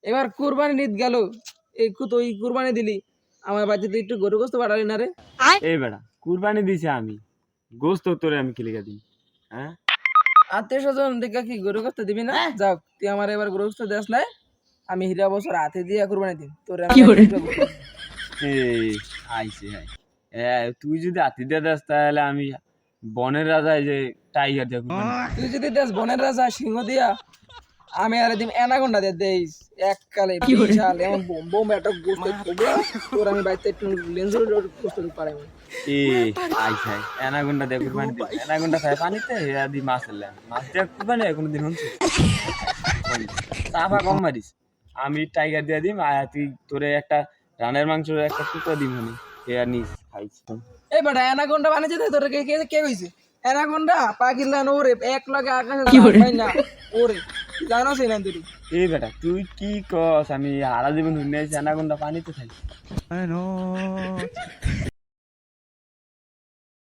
এবার কুরবানি ঈদ গেল, তুই কুরবানি দিলি, আমার বাড়িতে একটু গরু গোস্ত পাঠালি না রে? এই বেটা কুরবানি দিছি আমি, গোস্ত তোরে আমি কি লিখা দিই? হ্যাঁ আত্মীয় স্বজন দেখে কি গরু গোস্ত দিবি না? যাক, তুই আমার এবার গরু গোস্ত দেস নাই, আমি হীরা বছর হাতে দিয়ে কুরবানি দিন তোর। এই আইছে হাই তুই যদি আতি দিয়ে দাস তাহলে আমি বনের রাজা, এই যে টাইগার দিয়ে কুরবানি দিবো। তুই যদি দেশ বনের রাজা সিংহ দিয়া, আমি আর দিন অ্যানাকোন্ডা দিয়ে দেইস এককালে বিশাল এমন বোম বোম একটা গোস্ত থবো তোর, আমি বাড়িতে একটু লেন্সের গোস্ত পারাই। এই আইছে হাই অ্যানাকোন্ডা দিয়ে কুরবানি দিবি? অ্যানাকোন্ডা খায় পানিতে, হেয়া দি মাছ এলে মাছ দিয়ে কুরবানি হয় কোনোদিন শুনছিস? চাপা কম মারিস, আমি টাইগার দিয়ে দিম আর তুই তোরে একটা রানের মাংসের একটা টুকরা দিম মানে, হেয়া নিস খাইস। এই বেটা অ্যানাকোন্ডা বানিয়েছে তো তোর, কে কে কে কইছে? অ্যানাকোন্ডা পাখির লান ওরে এক লাগে আকাশে পাই না ওরে, জানো সেই না তুই? এই বেটা তুই কি কস? আমি হারা জীবন শুনে অ্যানাকোন্ডা পানিতে থাকি।